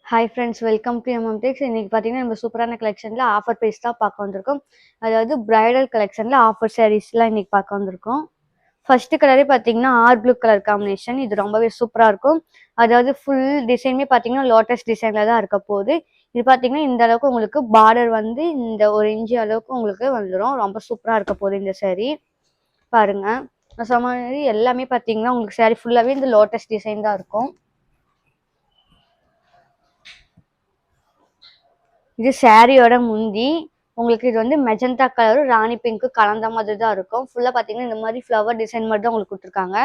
Hi friends, welcome to MM techs. இன்னைக்கு பார்த்தீங்கன்னா நம்ம சூப்பரான கலெக்ஷனில் ஆஃபர் ப்ரைஸ் தான் பார்க்க வந்திருக்கோம். அதாவது பிரைடல் கலெக்ஷனில் ஆஃபர் சாரீஸ்லாம் இன்னைக்கு பார்க்க வந்திருக்கோம். ஃபர்ஸ்ட் கலரே பார்த்தீங்கன்னா ப்ளூ கலர் காம்பினேஷன். இது ரொம்பவே சூப்பராக இருக்கும். அதாவது ஃபுல் டிசைனுமே பார்த்தீங்கன்னா லோட்டஸ் டிசைனில் தான் இருக்க போகுது. இது பார்த்தீங்கன்னா இந்த அளவுக்கு உங்களுக்கு பார்டர் வந்து இந்த ஒரு இன்ச்சு அளவுக்கு உங்களுக்கு வந்துடும். ரொம்ப சூப்பராக இருக்க போகுது இந்த சாரீ. பாருங்க, நான் சொன்ன மாதிரி எல்லாமே பார்த்தீங்கன்னா உங்களுக்கு சாரீ ஃபுல்லாகவே இந்த லோட்டஸ் டிசைன் தான் இருக்கும். இது சாரியோட முந்தி. உங்களுக்கு இது வந்து மெஜந்தா கலரும் ராணி பிங்க்கு கலந்த மாதிரி தான் இருக்கும். ஃபுல்லாக பார்த்தீங்கன்னா இந்த மாதிரி ஃப்ளவர் டிசைன் மட்டும் தான் உங்களுக்கு கொடுத்துருக்காங்க.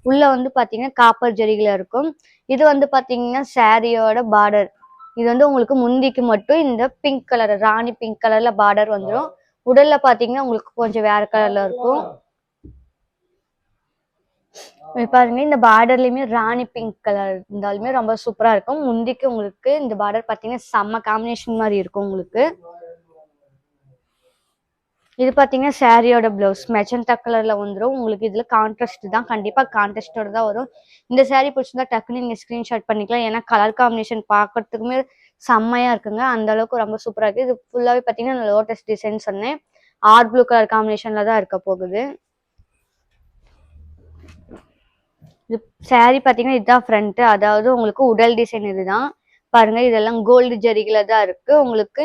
உள்ள வந்து பார்த்தீங்கன்னா காப்பர் ஜரிகில இருக்கும். இது வந்து பார்த்தீங்கன்னா சாரியோட பார்டர். இது வந்து உங்களுக்கு முந்திக்கு மட்டும் இந்த பிங்க் கலர் ராணி பிங்க் கலர்ல பார்டர் வந்துடும். உடல்ல பார்த்தீங்கன்னா உங்களுக்கு கொஞ்சம் வேற கலர்ல இருக்கும். பாருங்க, இந்த பார்டர்லயுமே ராணி பிங்க் கலர் இருந்தாலுமே ரொம்ப சூப்பரா இருக்கும். முந்திக்கு உங்களுக்கு இந்த பார்டர் பாத்தீங்கன்னா செம்ம காம்பினேஷன் மாதிரி இருக்கும் உங்களுக்கு. இது பாத்தீங்கன்னா சாரியோட பிளவுஸ் மெஜந்தா கலர்ல வந்துடும். உங்களுக்கு இதுல கான்ட்ராஸ்ட் தான், கண்டிப்பா கான்ட்ராஸ்டோட தான் வரும். இந்த சாரி பிடிச்சிருந்தா டக்குன்னு நீங்க ஸ்கிரீன்ஷாட் பண்ணிக்கலாம். ஏன்னா கலர் காம்பினேஷன் பாக்குறதுக்குமே செம்மையா இருக்குங்க. அந்த அளவுக்கு ரொம்ப சூப்பரா இருக்கு. இது ஃபுல்லாவே பாத்தீங்கன்னா லோட்டஸ் டிசைன் சொன்னேன். ப்ளூ கலர் காம்பினேஷன்ல தான் இருக்க போகுது. இது சாரி பாத்தீங்கன்னா இதுதான் ஃப்ரண்ட். அதாவது உங்களுக்கு உடல் டிசைன் இதுதான். பாருங்க, இதெல்லாம் கோல்டு ஜரிகில தான் இருக்கு. உங்களுக்கு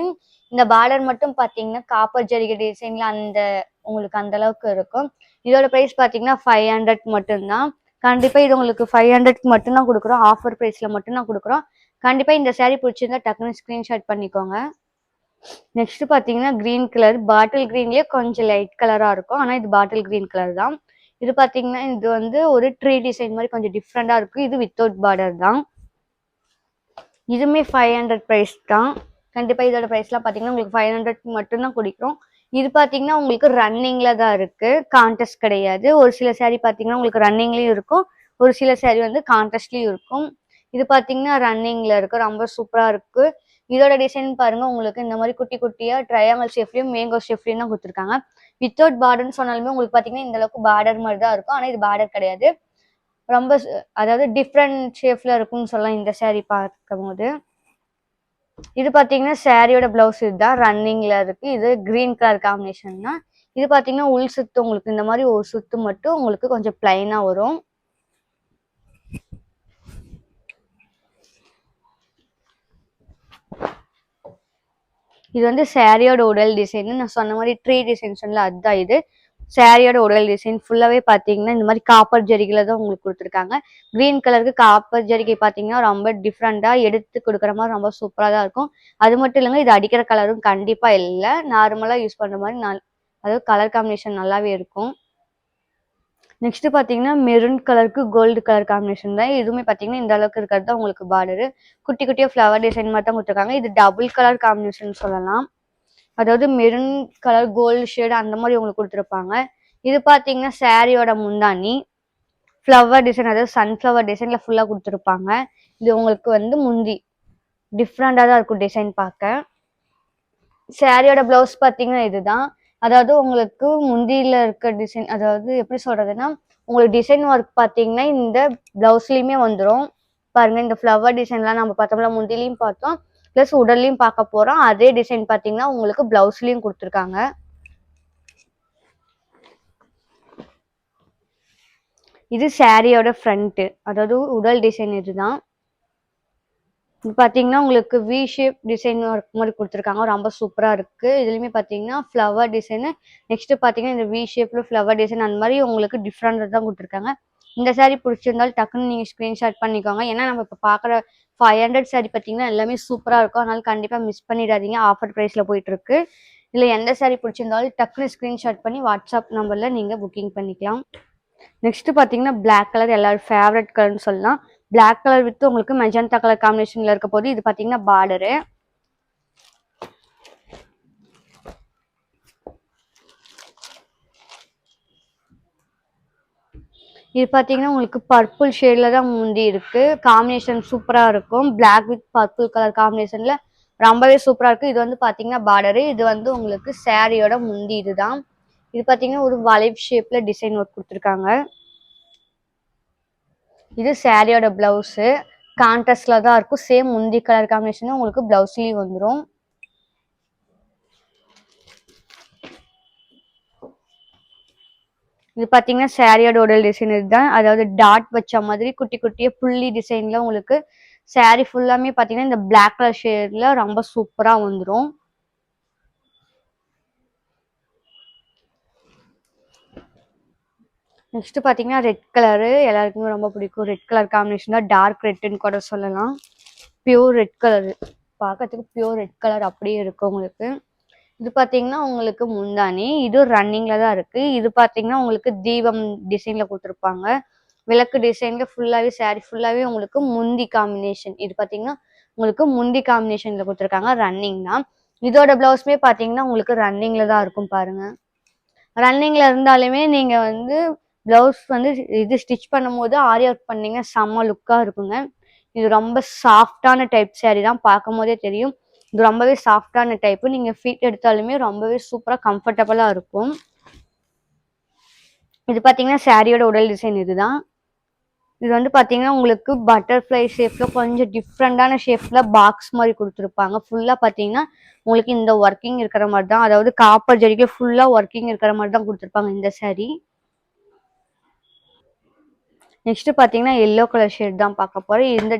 இந்த பார்டர் மட்டும் பாத்தீங்கன்னா காப்பர் ஜரிகை டிசைன்ல அந்த உங்களுக்கு அந்த அளவுக்கு இருக்கும். இதோட பிரைஸ் பாத்தீங்கன்னா 500 மட்டும்தான். கண்டிப்பா இது உங்களுக்கு 500 மட்டும்தான் கொடுக்குறோம். ஆஃபர் பிரைஸ்ல மட்டும்தான் கொடுக்குறோம். கண்டிப்பா இந்த சாரி பிடிச்சிருந்தா டக்குன்னு ஸ்கிரீன்ஷாட் பண்ணிக்கோங்க. நெக்ஸ்ட் பாத்தீங்கன்னா கிரீன் கலர், பாட்டில் கிரீன்லயே கொஞ்சம் லைட் கலரா இருக்கும். ஆனா இது பாட்டில் கிரீன் கலர் தான். இது பாத்தீங்கன்னா இது வந்து ஒரு ட்ரீ டிசைன் மாதிரி கொஞ்சம் டிஃப்ரெண்டா இருக்கு. இது வித்தவுட் பார்டர் தான். இதுமே 500 பிரைஸ் தான். கண்டிப்பா இதோட பிரைஸ்லாம் பாத்தீங்கன்னா உங்களுக்கு 500 மட்டும்தான் குடிக்கிறோம். இது பாத்தீங்கன்னா உங்களுக்கு ரன்னிங்ல தான் இருக்கு, கான்டெஸ்ட் கிடையாது. ஒரு சில சாரி பாத்தீங்கன்னா உங்களுக்கு ரன்னிங்லயும் இருக்கும், ஒரு சில சாரி வந்து கான்டெஸ்ட்லயும் இருக்கும். இது பாத்தீங்கன்னா ரன்னிங்ல இருக்கு, ரொம்ப சூப்பரா இருக்கு. இதோட டிசைன் பாருங்க, உங்களுக்கு இந்த மாதிரி குட்டி குட்டியா ட்ரையாங்கல் ஷேப்லயும் மேங்கோ ஷேப்லயும் தான் கொடுத்துருக்காங்க. வித்தவுட் பார்டர்னு சொன்னாலுமே உங்களுக்கு பாத்தீங்கன்னா இந்த அளவுக்கு பார்டர் மாதிரி தான் இருக்கும். ஆனா இது பார்டர் கிடையாது, ரொம்ப அதாவது டிஃப்ரெண்ட் ஷேப்ல இருக்கும்னு சொல்லலாம் இந்த சாரி பார்க்கும் போது. இது பாத்தீங்கன்னா சாரியோட பிளவுஸ் இதுதான் ரன்னிங்ல இருக்கு. இது கிரீன் கலர் காம்பினேஷன் தான். இது பாத்தீங்கன்னா உள் சுத்து உங்களுக்கு இந்த மாதிரி ஒரு சுத்து மட்டும் உங்களுக்கு கொஞ்சம் பிளைனா வரும். இது வந்து சாரியோட உடல் டிசைன். நான் சொன்ன மாதிரி ட்ரீ டிசைன் சொன்னல, அதுதான் இது. சாரியோட உடல் டிசைன் ஃபுல்லாவே பாத்தீங்கன்னா இந்த மாதிரி காப்பர் ஜரிகைல தான் உங்களுக்கு கொடுத்துருக்காங்க. கிரீன் கலருக்கு காப்பர் ஜரிகை பாத்தீங்கன்னா ரொம்ப டிஃப்ரெண்டா எடுத்து கொடுக்குற மாதிரி ரொம்ப சூப்பரா தான் இருக்கும். அது மட்டும் இல்லைங்க, இது அடிக்கிற கலரும் கண்டிப்பா இல்லை, நார்மலா யூஸ் பண்ற மாதிரி அதாவது கலர் காம்பினேஷன் நல்லாவே இருக்கும். நெக்ஸ்ட் பாத்தீங்கன்னா மெரூன் கலருக்கு கோல்டு கலர் காம்பினேஷன் தான். இதுவுமே பாத்தீங்கன்னா இந்த அளவுக்கு இருக்கிறது தான் உங்களுக்கு பார்டரு. குட்டி குட்டியா ஃபிளவர் டிசைன் மட்டும் தான் கொடுத்துருக்காங்க. இது டபுள் கலர் காம்பினேஷன் சொல்லலாம். அதாவது மெரூன் கலர் கோல்டு ஷேடு அந்த மாதிரி உங்களுக்கு கொடுத்துருப்பாங்க. இது பாத்தீங்கன்னா சாரியோட முந்தானி ஃப்ளவர் டிசைன், அதாவது சன்ஃப்ளவர் டிசைன்ல ஃபுல்லா கொடுத்துருப்பாங்க. இது உங்களுக்கு வந்து முந்தி டிஃப்ரெண்டா தான் இருக்கும் டிசைன் பார்க்க. சாரியோட பிளவுஸ் பாத்தீங்கன்னா இதுதான். அதாவது உங்களுக்கு முந்தியில இருக்க டிசைன், அதாவது எப்படி சொல்றதுன்னா உங்களுக்கு டிசைன் ஒர்க் பாத்தீங்கன்னா இந்த பிளவுஸ்லயுமே வந்துடும். பாருங்க, இந்த ஃப்ளவர் டிசைன்லாம் நம்ம பார்த்தோம்ல, முந்திலையும் பார்த்தோம், பிளஸ் உடல்லையும் பார்க்க போறோம். அதே டிசைன் பாத்தீங்கன்னா உங்களுக்கு பிளவுஸ்லயும் கொடுத்துருக்காங்க. இது சாரியோட ஃப்ரண்ட், அதாவது உடல் டிசைன் இதுதான். இது பாத்தீங்கன்னா உங்களுக்கு வி ஷேப் டிசைன் ஒர்க் மாதிரி கொடுத்துருக்காங்க, ரொம்ப சூப்பரா இருக்கு. இதுலயுமே பாத்தீங்கன்னா ஃப்ளவர் டிசைன், நெக்ஸ்ட் பாத்தீங்கன்னா இந்த வி ஷேப்ல ஃப்ளவர் டிசைன் அந்த மாதிரி உங்களுக்கு டிஃப்ரெண்டா தான் கொடுத்துருக்காங்க. இந்த சாரி பிடிச்சிருந்தாலும் டக்குன்னு நீங்க ஸ்கிரீன்ஷாட் பண்ணிக்கோங்க. ஏன்னா நம்ம இப்போ பாக்குற 500 சாரி பாத்தீங்கன்னா எல்லாமே சூப்பரா இருக்கும். அதனால கண்டிப்பா மிஸ் பண்ணிடாதீங்க, ஆஃபர் பிரைஸ்ல போயிட்டு இருக்கு. இல்ல எந்த சாரி பிடிச்சிருந்தாலும் டக்குன்னு ஸ்கிரீன்ஷாட் பண்ணி வாட்ஸ்அப் நம்பர்ல நீங்க புக்கிங் பண்ணிக்கலாம். நெக்ஸ்ட் பாத்தீங்கன்னா பிளாக் கலர் எல்லாரும் ஃபேவரட் கலர்னு சொல்லலாம். பிளாக் கலர் வித் உங்களுக்கு மெஜந்தா கலர் காம்பினேஷன்ல இருக்க போது. இது பாத்தீங்கன்னா பார்டரு. இது பாத்தீங்கன்னா உங்களுக்கு பர்பிள் ஷேட்ல தான் முந்தி இருக்கு. காம்பினேஷன் சூப்பரா இருக்கும். பிளாக் வித் பர்பிள் கலர் காம்பினேஷன்ல ரொம்பவே சூப்பரா இருக்கு. இது வந்து பாத்தீங்கன்னா பார்டரு. இது வந்து உங்களுக்கு சாரியோட முந்தி இதுதான். இது பாத்தீங்கன்னா ஒரு வளைவு ஷேப்ல டிசைன் ஒர்க் கொடுத்துருக்காங்க. இது சாரியோட பிளவுஸ். கான்ட்ராஸ்ட்ல தான் இருக்கும். சேம் முந்தி கலர் காம்பினேஷன் உங்களுக்கு பிளவுஸ்லயும் வந்துடும். இது பாத்தீங்கன்னா சாரியோட உடல் டிசைன் இதுதான். அதாவது டாட் வச்ச மாதிரி குட்டி குட்டிய புள்ளி டிசைன்ல உங்களுக்கு சாரி ஃபுல்லாமே பாத்தீங்கன்னா இந்த பிளாக் கலர் ஷேட்ல ரொம்ப சூப்பரா வந்துடும். நெக்ஸ்ட் பாத்தீங்கன்னா ரெட் கலரு எல்லாருக்குமே ரொம்ப பிடிக்கும். ரெட் கலர் காம்பினேஷன் தான், டார்க் ரெட்னு கூட சொல்லலாம். பியூர் ரெட் கலர், பார்க்கறதுக்கு பியூர் ரெட் கலர் அப்படியே இருக்கு உங்களுக்கு. இது பாத்தீங்கன்னா உங்களுக்கு முந்தானி, இது ரன்னிங்ல தான் இருக்கு. இது பாத்தீங்கன்னா உங்களுக்கு தீபம் டிசைன்ல கொடுத்துருப்பாங்க. விளக்கு டிசைன்ல ஃபுல்லாவே சாரி ஃபுல்லாவே உங்களுக்கு முந்தி காம்பினேஷன். இது பாத்தீங்கன்னா உங்களுக்கு முந்தி காம்பினேஷன்ல கொடுத்துருக்காங்க. ரன்னிங் தான். இதோட பிளவுஸ்மே பாத்தீங்கன்னா உங்களுக்கு ரன்னிங்ல தான் இருக்கும் பாருங்க. ரன்னிங்ல இருந்தாலுமே நீங்க வந்து பிளவுஸ் வந்து இது ஸ்டிச் பண்ணும்போது ஆரி ஒர்க் பண்ணீங்க செம்ம லுக்கா இருக்குங்க. இது ரொம்ப சாஃப்டான டைப் சாரி தான், பார்க்கும் போதே தெரியும். இது ரொம்பவே சாஃப்டான டைப். நீங்க ஃபீட் எடுத்தாலுமே ரொம்பவே சூப்பரா கம்ஃபர்டபுளா இருக்கும். இது பாத்தீங்கன்னா சாரியோட உடல் டிசைன் இதுதான். இது வந்து பாத்தீங்கன்னா உங்களுக்கு பட்டர்ஃப்ளை ஷேப்ல கொஞ்சம் டிஃப்ரெண்டான ஷேப்ல பாக்ஸ் மாதிரி கொடுத்துருப்பாங்க. ஃபுல்லா பாத்தீங்கன்னா உங்களுக்கு இந்த ஒர்க்கிங் இருக்கிற மாதிரி தான், அதாவது காப்பர் ஜரிகை ஃபுல்லா ஒர்க்கிங் இருக்கிற மாதிரி தான் கொடுத்துருப்பாங்க இந்த சாரி. நெக்ஸ்ட் பாத்தீங்கன்னா எல்லோ கலர் ஷேட் தான் பார்க்க போறோம். இந்த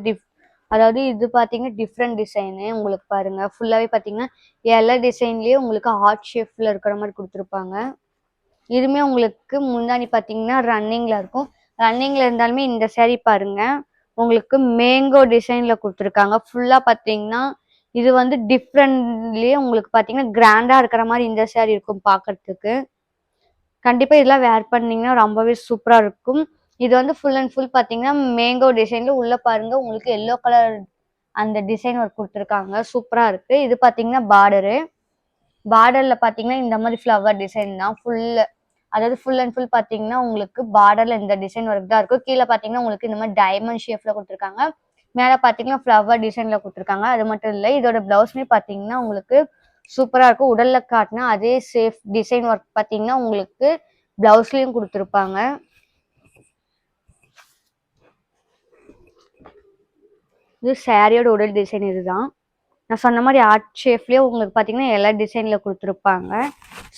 அதாவது இது பாத்தீங்கன்னா டிஃப்ரெண்ட் டிசைனு உங்களுக்கு பாருங்க. ஃபுல்லாவே பாத்தீங்கன்னா எல்லா டிசைன்லயே உங்களுக்கு ஹார்ட் ஷேப்ல இருக்கிற மாதிரி கொடுத்துருப்பாங்க. இதுமே உங்களுக்கு முந்தானி பாத்தீங்கன்னா ரன்னிங்ல இருக்கும். ரன்னிங்ல இருந்தாலுமே இந்த சாரி பாருங்க உங்களுக்கு மேங்கோ டிசைன்ல கொடுத்துருக்காங்க. ஃபுல்லா பாத்தீங்கன்னா இது வந்து டிஃப்ரெண்ட்லயே உங்களுக்கு பாத்தீங்கன்னா கிராண்டா இருக்கிற மாதிரி இந்த சாரி இருக்கும் பாக்குறதுக்கு. கண்டிப்பா இதெல்லாம் வேர் பண்ணீங்கன்னா ரொம்பவே சூப்பரா இருக்கும். இது வந்து ஃபுல் அண்ட் ஃபுல் பாத்தீங்கன்னா மேங்கோ டிசைன்ல உள்ள பாருங்க உங்களுக்கு எல்லோ கலர் அந்த டிசைன் ஒர்க் கொடுத்துருக்காங்க. சூப்பரா இருக்கு. இது பாத்தீங்கன்னா பார்டர்ல பாத்தீங்கன்னா இந்த மாதிரி ஃப்ளவர் டிசைன் தான் ஃபுல். அதாவது ஃபுல் அண்ட் ஃபுல் பாத்தீங்கன்னா உங்களுக்கு பார்டர்ல இந்த டிசைன் ஒர்க் தான் இருக்கும். கீழே பாத்தீங்கன்னா உங்களுக்கு இந்த மாதிரி டைமண்ட் ஷேப்ல கொடுத்துருக்காங்க. மேல பாத்தீங்கன்னா ஃப்ளவர் டிசைன்ல கொடுத்துருக்காங்க. அது மட்டும் இல்லை, இதோட பிளவுஸ்மே பாத்தீங்கன்னா உங்களுக்கு சூப்பரா இருக்கும். உடல்ல காட்டினா அதே சேஃப் டிசைன் ஒர்க் பாத்தீங்கன்னா உங்களுக்கு பிளவுஸ்லயும் கொடுத்துருப்பாங்க. இது சாரியோட உடல் டிசைன் இதுதான். நான் சொன்ன மாதிரி ஆர்ட் ஷேப்லயே உங்களுக்கு பாத்தீங்கன்னா எல்லா டிசைன்ல கொடுத்துருப்பாங்க.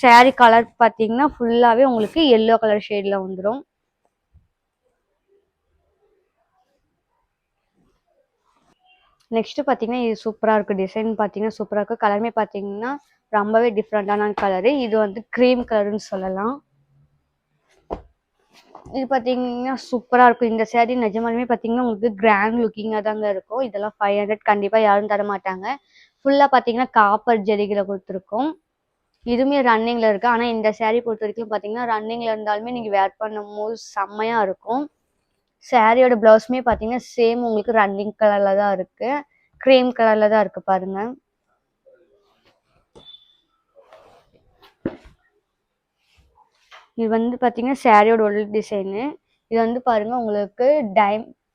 சாரி கலர் பாத்தீங்கன்னா ஃபுல்லாவே உங்களுக்கு எல்லோ கலர் ஷேட்ல வந்துடும். நெக்ஸ்ட் பாத்தீங்கன்னா இது சூப்பரா இருக்கு. டிசைன் பாத்தீங்கன்னா சூப்பரா இருக்கு. கலருமே பாத்தீங்கன்னா ரொம்பவே டிஃப்ரெண்டான கலரு. இது வந்து கிரீம் கலர்னு சொல்லலாம். இது பாத்தீங்கன்னா சூப்பரா இருக்கும். இந்த சாரி நிஜமாலுமே பாத்தீங்கன்னா உங்களுக்கு கிராண்ட் லுக்கிங்கா தாங்க இருக்கும். இதெல்லாம் 500 கண்டிப்பா யாரும் தர மாட்டாங்க. ஃபுல்லா பாத்தீங்கன்னா காப்பர் ஜரிகைல கொடுத்துருக்கோம். இதுவுமே ரன்னிங்ல இருக்கு. ஆனா இந்த சாரி பொறுத்த வரைக்கும் பாத்தீங்கன்னா ரன்னிங்ல இருந்தாலுமே நீங்க வேர் பண்ணும்போது செம்மையா இருக்கும். சாரியோட பிளவுஸ்மே பாத்தீங்கன்னா சேம் உங்களுக்கு ரன்னிங் கலர்ல தான் இருக்கு. கிரீம் கலர்ல தான் இருக்கு பாருங்க. இது வந்து பாத்தீங்கன்னா சாரியோட உடல் டிசைனு. இது வந்து பாருங்க உங்களுக்கு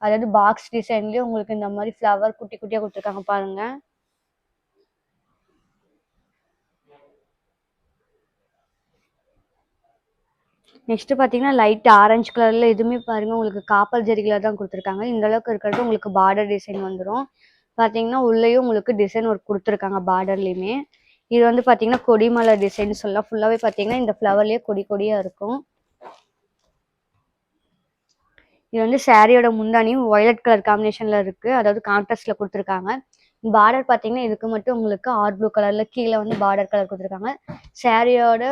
அதாவது பாக்ஸ் டிசைன்லயே உங்களுக்கு இந்த மாதிரி ஃப்ளவர் குட்டி குட்டியா கொடுத்துருக்காங்க பாருங்க. நெக்ஸ்ட் பாத்தீங்கன்னா லைட் ஆரஞ்சு கலர்ல இதுவுமே பாருங்க உங்களுக்கு காப்பர் ஜரிகைல தான் கொடுத்துருக்காங்க. இந்த அளவுக்கு இருக்கிறது உங்களுக்கு பார்டர் டிசைன் வந்துடும். பாத்தீங்கன்னா உள்ளேயும் உங்களுக்கு டிசைன் ஒர்க் கொடுத்துருக்காங்க பார்டர்லயுமே. இது வந்து பாத்தீங்கன்னா கொடிமலை டிசைன் சொல்லலாம். ஃபுல்லாவே பாத்தீங்கன்னா இந்த ஃப்ளவர்லயே கொடி கொடியா இருக்கும். இது வந்து சாரியோட முந்தானியும் வயலட் கலர் காம்பினேஷன்ல இருக்கு. அதாவது கான்ட்ராஸ்ட்ல கொடுத்துருக்காங்க. பார்டர் பாத்தீங்கன்னா இதுக்கு மட்டும் உங்களுக்கு ஆர்ட் ப்ளூ கலர்ல கீழே வந்து பார்டர் கலர் கொடுத்துருக்காங்க. சாரியோட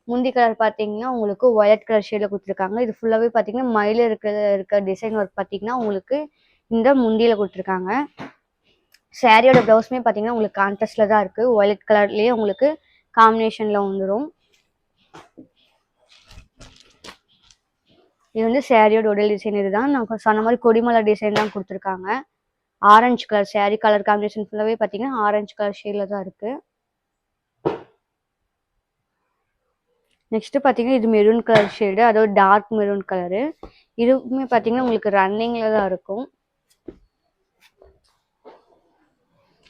முந்தி கலர் பாத்தீங்கன்னா உங்களுக்கு வயலட் கலர் ஷேட்ல கொடுத்துருக்காங்க. இது ஃபுல்லாவே பாத்தீங்கன்னா மயில இருக்க டிசைன் ஒர்க் பாத்தீங்கன்னா உங்களுக்கு இந்த முந்தியில கொடுத்துருக்காங்க. சாரியோட பிளவுஸ்மே பாத்தீங்கன்னா உங்களுக்கு கான்ட்ராஸ்ட்ல தான் இருக்கு. வயலட் கலர்லயே உங்களுக்கு காம்பினேஷன்ல வந்துடும். இது வந்து சாரியோட உடல் டிசைன் இதுதான். நான் சொன்ன மாதிரி கொடிமலை டிசைன் தான் கொடுத்துருக்காங்க. Orange colour sorry colour combination ஃபுல்லாவே பாத்தீங்கன்னா ஆரஞ்சு கலர் ஷேட்ல தான் இருக்கு. நெக்ஸ்ட் பாத்தீங்கன்னா இது மெரூன் கலர் ஷேடு, அதாவது டார்க் மெரூன் கலரு. இதுவுமே பாத்தீங்கன்னா உங்களுக்கு ரன்னிங்ல தான் இருக்கும்.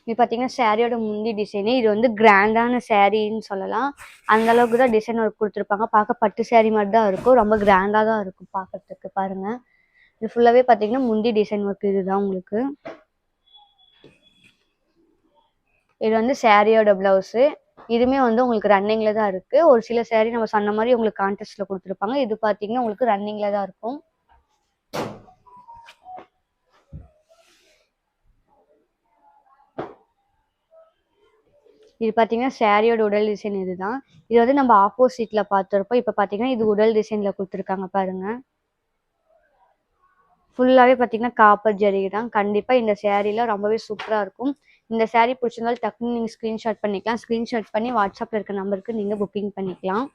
இது பாத்தீங்கன்னா சாரியோட முந்தி டிசைனு. இது வந்து கிராண்டான சாரின்னு சொல்லலாம். அந்த அளவுக்கு தான் டிசைன் ஒர்க் கொடுத்துருப்பாங்க. பார்க்க பட்டு சாரி மாதிரி தான் இருக்கும். ரொம்ப கிராண்டா தான் இருக்கும் பார்க்கறதுக்கு பாருங்க. இது ஃபுல்லாவே பாத்தீங்கன்னா முந்தி டிசைன் ஒர்க் இதுதான் உங்களுக்கு. இது வந்து சாரியோட பிளவுஸ். இதுமே வந்து உங்களுக்கு ரன்னிங்ல தான் இருக்கு. ஒரு சில சாரி நம்ம சொன்ன மாதிரி உங்களுக்கு கான்ட்ராஸ்ட்ல கொடுத்துருப்பாங்க. இது பாத்தீங்கன்னா உங்களுக்கு ரன்னிங்ல தான் இருக்கும். இது பாத்தீங்கன்னா சாரியோட உடல் டிசைன் இதுதான். இது வந்து நம்ம ஆப்போசிட்ல பார்த்திருப்போம். இப்ப பாத்தீங்கன்னா இது உடல் டிசைன்ல கொடுத்துருக்காங்க பாருங்க. ஃபுல்லாவே பாத்தீங்கன்னா காப்பர் ஜரிகை தான். கண்டிப்பா இந்த சாரீல ரொம்பவே சூப்பரா இருக்கும். இந்த சாரீ பிடிச்சிருந்தாலும் டக்குன்னு நீங்க ஸ்கிரீன்ஷாட் பண்ணிக்கலாம். ஸ்கிரீன்ஷாட் பண்ணி வாட்ஸ்அப்ல இருக்க நம்பருக்கு நீங்க புக்கிங் பண்ணிக்கலாம்.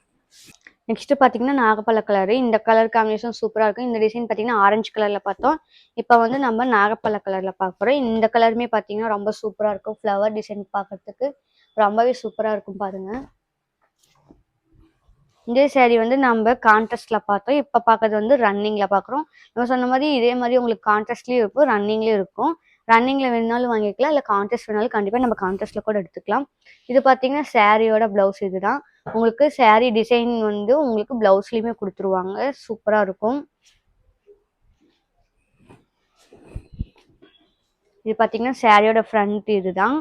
நெக்ஸ்ட் பாத்தீங்கன்னா நாகப்பழ கலரு. இந்த கலர் காம்பினேஷன் சூப்பரா இருக்கும். இந்த டிசைன் பாத்தீங்கன்னா ஆரஞ்சு கலர்ல பார்த்தோம். இப்ப வந்து நம்ம நாகப்பழ கலர்ல பார்க்குறோம். இந்த கலருமே பாத்தீங்கன்னா ரொம்ப சூப்பரா இருக்கும். ஃப்ளவர் டிசைன் பார்க்கறதுக்கு ரொம்பவே சூப்பரா இருக்கும் பாருங்க. இதே சாரி வந்து நம்ம கான்ட்ராஸ்ட்ல பார்த்தோம். இப்ப பார்க்கறது வந்து ரன்னிங்ல பார்க்குறோம். நம்ம சொன்ன மாதிரி இதே மாதிரி உங்களுக்கு கான்ட்ராஸ்ட்லயும் இருக்கும், ரன்னிங்லயும் இருக்கும். ரன்னிங்ல வேணுனாலும் வாங்கிக்கலாம், இல்ல கான்ட்ராஸ்ட் வேணாலும் கண்டிப்பா நம்ம கான்ட்ராஸ்ட்ல கூட எடுத்துக்கலாம். இது பார்த்தீங்கன்னா சாரியோட பிளவுஸ் இதுதான். உங்களுக்கு சாரி டிசைன் வந்து உங்களுக்கு பிளவுஸ்லயுமே கொடுத்துருவாங்க. சூப்பரா இருக்கும். இது பார்த்தீங்கன்னா சாரியோட ஃப்ரண்ட் இதுதான்.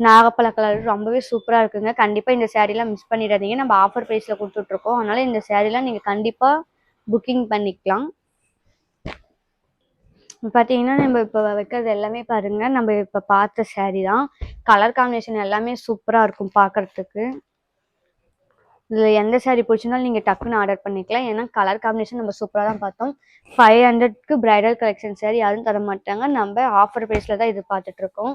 நாகப்பழ கலர் ரொம்பவே சூப்பரா இருக்குங்க. கண்டிப்பா இந்த சாரீலாம் மிஸ் பண்ணிடாதீங்க. நம்ம ஆஃபர் பிரைஸ்ல கொடுத்துட்டு இருக்கோம். அதனால இந்த சாரீலாம் நீங்க கண்டிப்பா புக்கிங் பண்ணிக்கலாம். பாத்தீங்கன்னா நம்ம இப்ப வைக்கிறது எல்லாமே பாருங்க, நம்ம இப்ப பார்த்த சாரீ தான். கலர் காம்பினேஷன் எல்லாமே சூப்பரா இருக்கும் பார்க்கறதுக்கு. இதுல எந்த சாரீ பிடிச்சிருந்தாலும் நீங்க டக்குன்னு ஆர்டர் பண்ணிக்கலாம். ஏன்னா கலர் காம்பினேஷன் நம்ம சூப்பரா தான் பார்த்தோம். 500க்கு பிரைடல் கலெக்ஷன் சாரீ யாரும் தர மாட்டாங்க. நம்ம ஆஃபர் பிரைஸ்ல தான் இது பார்த்துட்டு இருக்கோம்.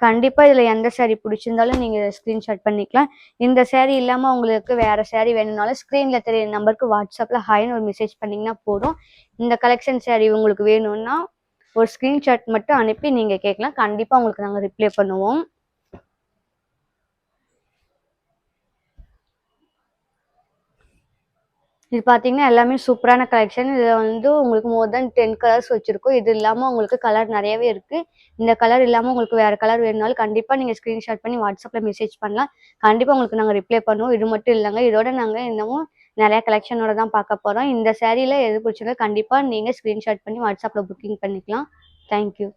கண்டிப்பா இதுல எந்த சாரீ பிடிச்சிருந்தாலும் நீங்க ஸ்கிரீன்ஷாட் பண்ணிக்கலாம். இந்த சாரீ இல்லாம உங்களுக்கு வேற சாரீ வேணும்னாலும் ஸ்கிரீன்ல தெரிய நம்பருக்கு வாட்ஸ்அப்ல ஹாய்னு ஒரு மெசேஜ் பண்ணீங்கன்னா போதும். இந்த கலெக்ஷன் சாரீ உங்களுக்கு வேணும்னா ஒரு ஸ்கிரீன்ஷாட் மட்டும் அனுப்பி நீங்க கேட்கலாம். கண்டிப்பா உங்களுக்கு நாங்க ரிப்ளை பண்ணுவோம். இது பார்த்தீங்கன்னா எல்லாமே சூப்பரான கலெக்ஷன். இதுல வந்து உங்களுக்கு மோர் தென் 10 கலர்ஸ் வச்சிருக்கோம். இது இல்லாம உங்களுக்கு கலர் நெறையவே இருக்கு. இந்த கலர் இல்லாம உங்களுக்கு வேற கலர் வேணும்னாலும் கண்டிப்பா நீங்க ஸ்கிரீன்ஷாட் பண்ணி வாட்ஸ்அப்ல மெசேஜ் பண்ணலாம். கண்டிப்பா உங்களுக்கு நாங்க ரிப்ளை பண்ணுவோம். இது மட்டும் இல்லங்க. இதோட நாங்க இன்னமும் நெறைய கலெக்ஷனோட தான் பார்க்க போறோம். இந்த சாரீல எது பிடிச்சிருக்கோ கண்டிப்பா நீங்க ஸ்கிரீன்ஷாட் பண்ணி வாட்ஸ்அப்ல புக்கிங் பண்ணிக்கலாம். Thank you.